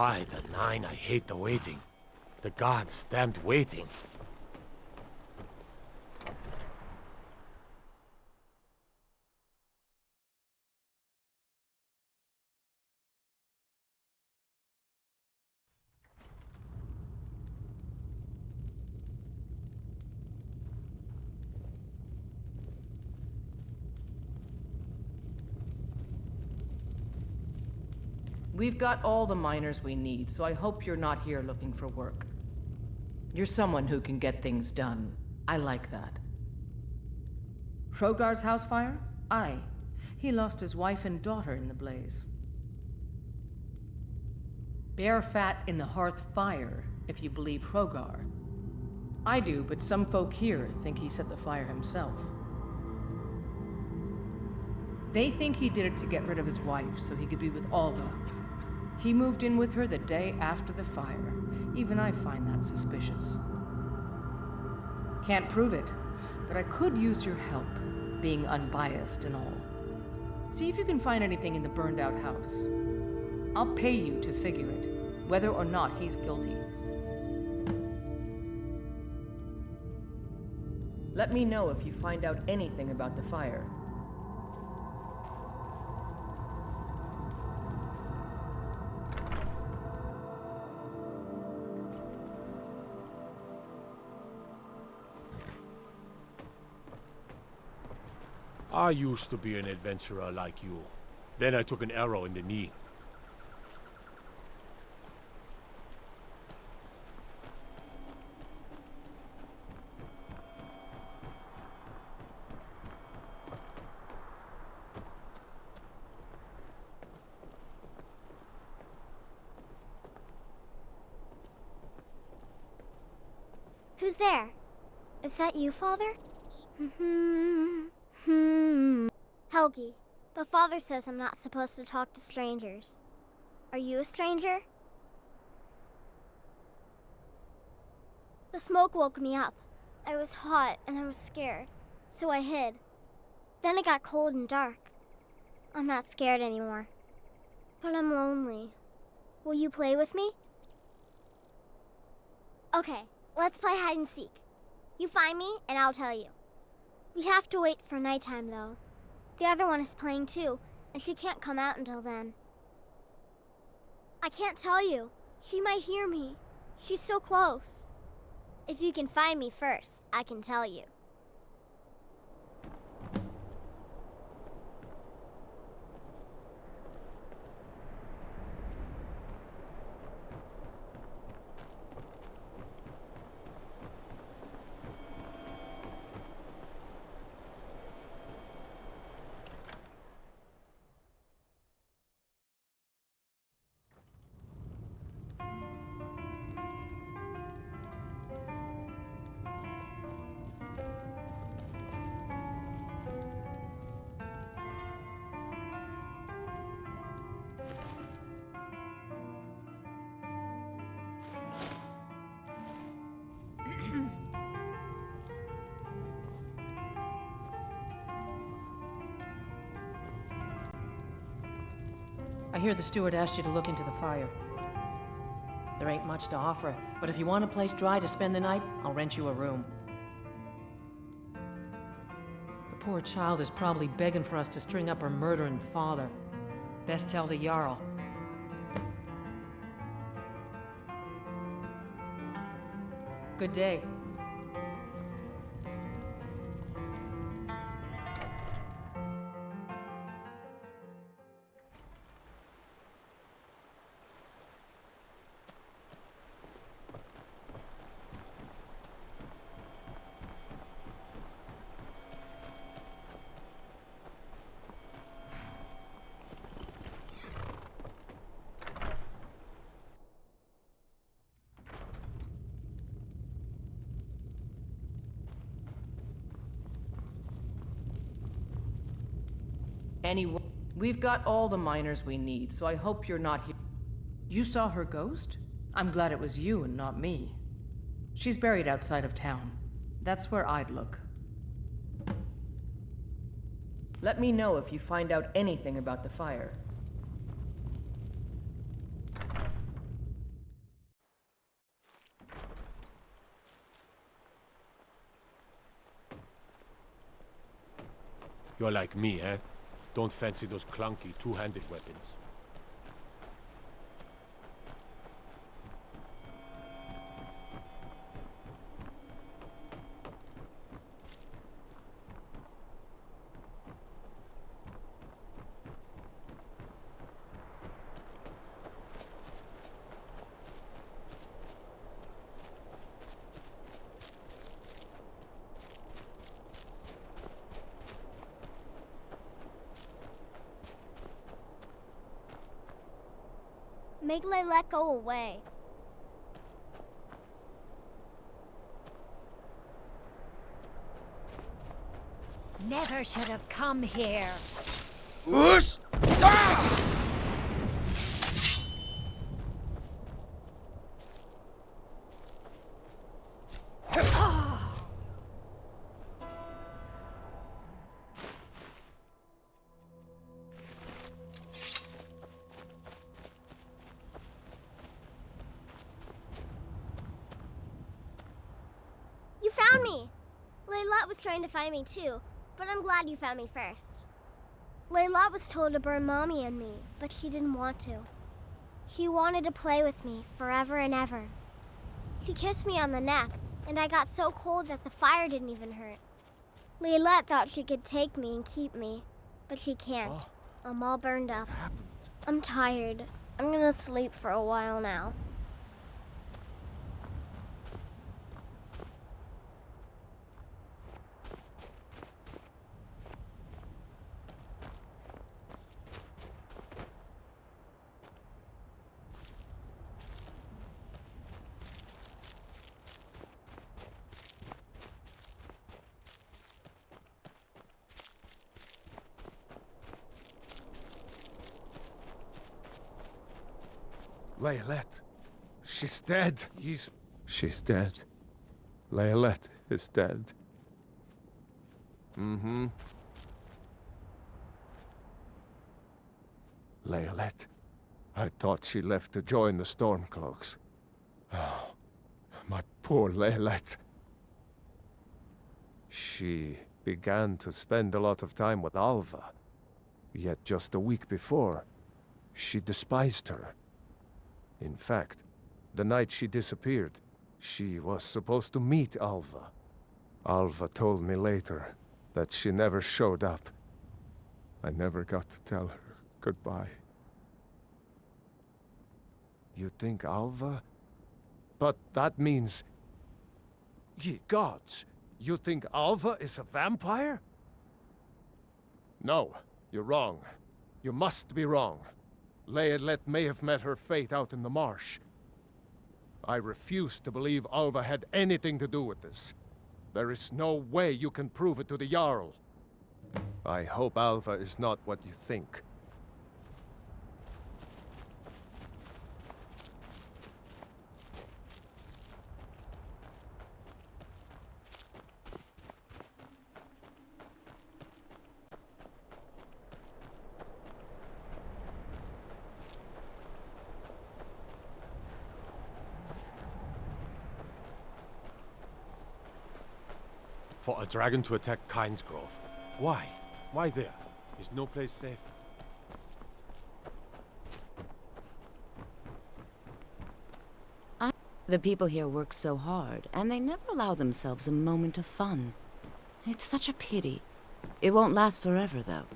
By the nine, I hate the waiting. The gods damned waiting. We've got all the miners we need, so I hope you're not here looking for work. You're someone who can get things done. I like that. Hrogar's house fire? Aye. He lost his wife and daughter in the blaze. Bear fat in the hearth fire, if you believe Hrogar. I do, but some folk here think he set the fire himself. They think he did it to get rid of his wife, so he could be with Alva. He moved in with her the day after the fire. Even I find that suspicious. Can't prove it, but I could use your help, being unbiased and all. See if you can find anything in the burned-out house. I'll pay you to figure it, whether or not he's guilty. Let me know if you find out anything about the fire. I used to be an adventurer like you. Then I took an arrow in the knee. Who's there? Is that you, Father? Helgi, but Father says I'm not supposed to talk to strangers. Are you a stranger? The smoke woke me up. I was hot and I was scared, so I hid. Then it got cold and dark. I'm not scared anymore, but I'm lonely. Will you play with me? Okay, let's play hide and seek. You find me and I'll tell you. We have to wait for nighttime though. The other one is playing too, and she can't come out until then. I can't tell you. She might hear me. She's so close. If you can find me first, I can tell you. I hear the steward asked you to look into the fire. There ain't much to offer, but if you want a place dry to spend the night, I'll rent you a room. The poor child is probably begging for us to string up her murdering father. Best tell the Jarl. Good day. Anyway, we've got all the miners we need, so I hope you're not here. You saw her ghost? I'm glad it was you and not me. She's buried outside of town. That's where I'd look. Let me know if you find out anything about the fire. You're like me, eh? Don't fancy those clunky, two-handed weapons. Make Layla go away. Never should have come here. Whoosh! Ah! You found me! Layla was trying to find me too, but I'm glad you found me first. Layla was told to burn Mommy and me, but she didn't want to. She wanted to play with me forever and ever. She kissed me on the neck, and I got so cold that the fire didn't even hurt. Layla thought she could take me and keep me, but she can't. I'm all burned up. I'm tired. I'm gonna sleep for a while now. Laylet. She's dead. She's dead. Laylet is dead. Mm-hmm. Laylet. I thought she left to join the Stormcloaks. Oh, my poor Laylet. She began to spend a lot of time with Alva. Yet just a week before, she despised her. In fact, the night she disappeared, she was supposed to meet Alva. Alva told me later that she never showed up. I never got to tell her goodbye. You think Alva? But that means... Ye gods! You think Alva is a vampire? No, you're wrong. You must be wrong. Laylet may have met her fate out in the marsh. I refuse to believe Alva had anything to do with this. There is no way you can prove it to the Jarl. I hope Alva is not what you think. For a dragon to attack Kynesgrove. Why? Why there? Is no place safe? The people here work so hard, and they never allow themselves a moment of fun. It's such a pity. It won't last forever, though.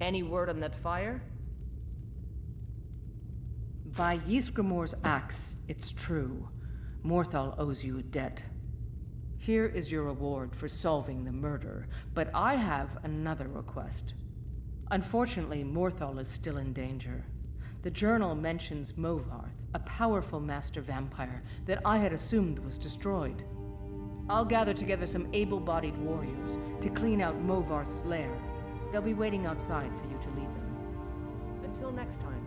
Any word on that fire? By Ysgramor's axe, it's true. Morthal owes you a debt. Here is your reward for solving the murder, but I have another request. Unfortunately, Morthal is still in danger. The journal mentions Movarth, a powerful master vampire that I had assumed was destroyed. I'll gather together some able-bodied warriors to clean out Movarth's lair. They'll be waiting outside for you to lead them. Until next time.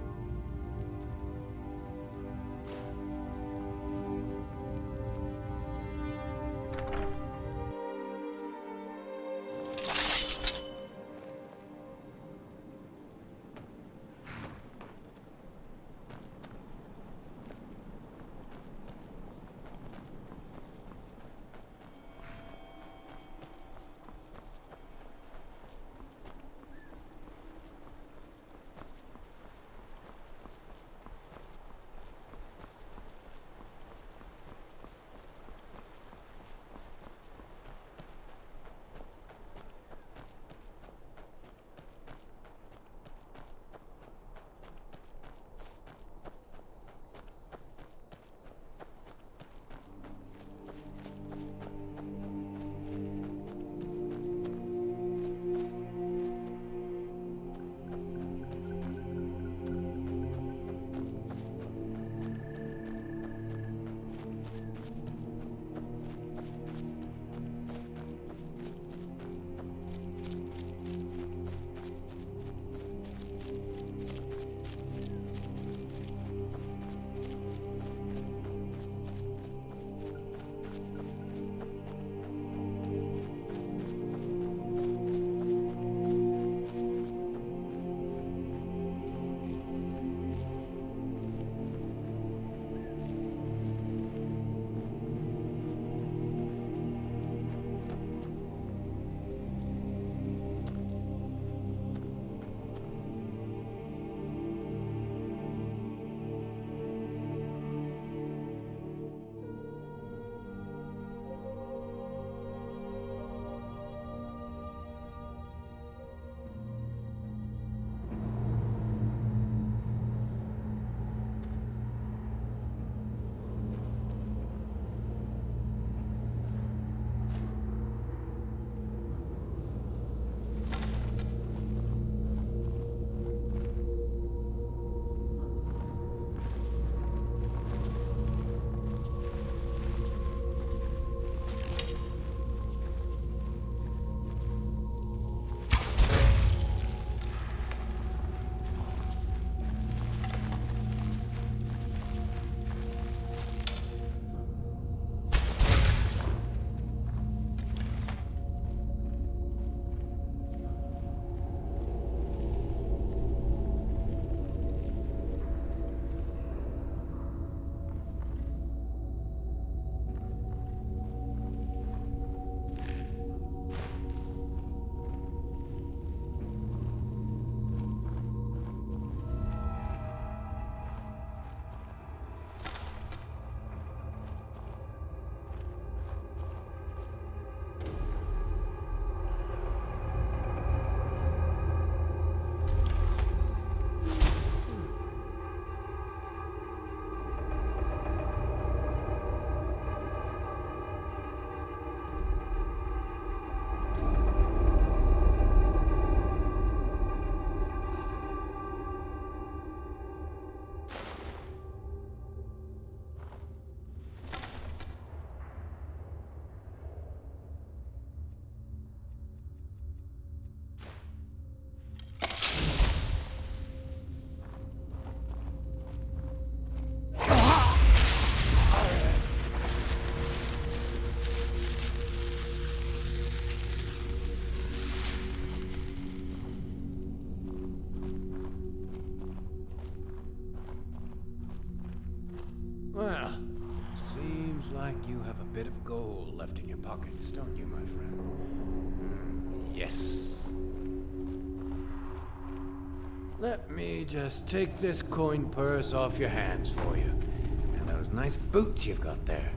Well, seems like you have a bit of gold left in your pockets, don't you, my friend? Yes. Let me just take this coin purse off your hands for you. And those nice boots you've got there.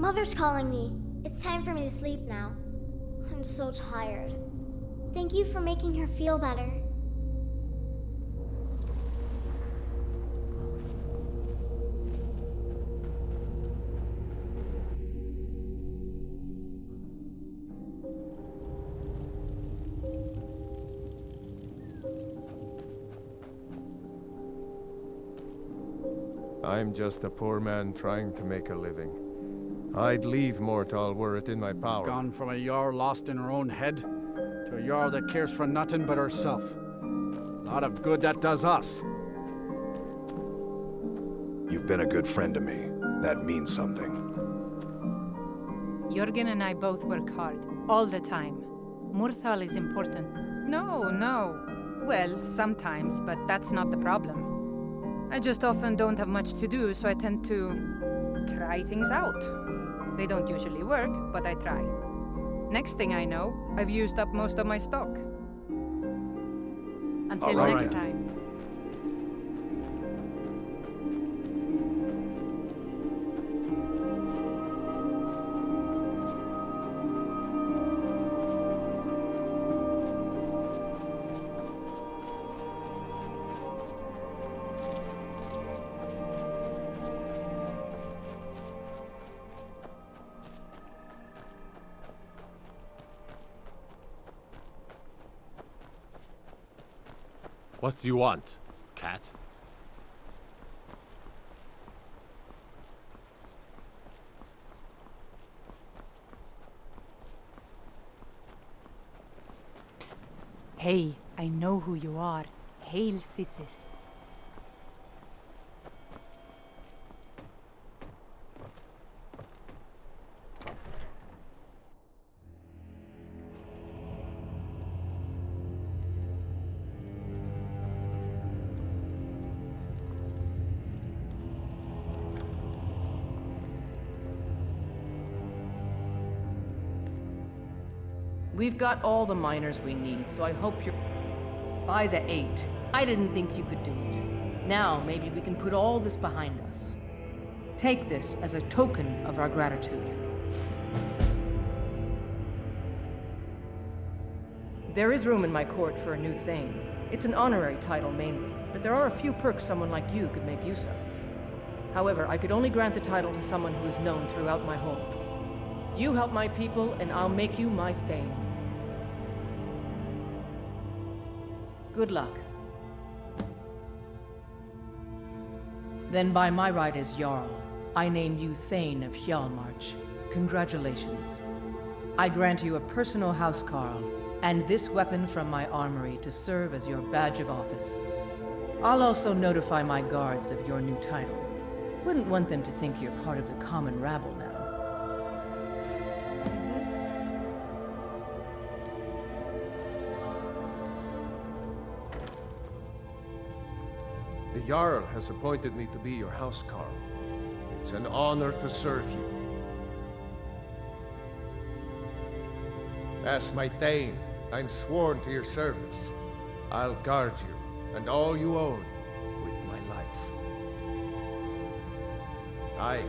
Mother's calling me. It's time for me to sleep now. I'm so tired. Thank you for making her feel better. I'm just a poor man trying to make a living. I'd leave Morthal were it in my power. Gone from a Jarl lost in her own head to a Jarl that cares for nothing but herself. Lot of good that does us. You've been a good friend to me. That means something. Jurgen and I both work hard, all the time. Morthal is important. No. Well, sometimes, but that's not the problem. I just often don't have much to do, so I tend to try things out. They don't usually work, but I try. Next thing I know, I've used up most of my stock. Until All right. next time. What do you want, cat? Psst. Hey, I know who you are. Hail, Sithis. We've got all the miners we need, so I hope you're... By the 8. I didn't think you could do it. Now, maybe we can put all this behind us. Take this as a token of our gratitude. There is room in my court for a new thing. It's an honorary title mainly, but there are a few perks someone like you could make use of. However, I could only grant the title to someone who is known throughout my hold. You help my people, and I'll make you my Thane. Good luck. Then by my right as Jarl, I name you Thane of Hjalmarch. Congratulations. I grant you a personal housecarl, and this weapon from my armory to serve as your badge of office. I'll also notify my guards of your new title. Wouldn't want them to think you're part of the common rabble now. The Jarl has appointed me to be your housecarl. It's an honor to serve you. As my Thane, I'm sworn to your service. I'll guard you and all you own with my life. I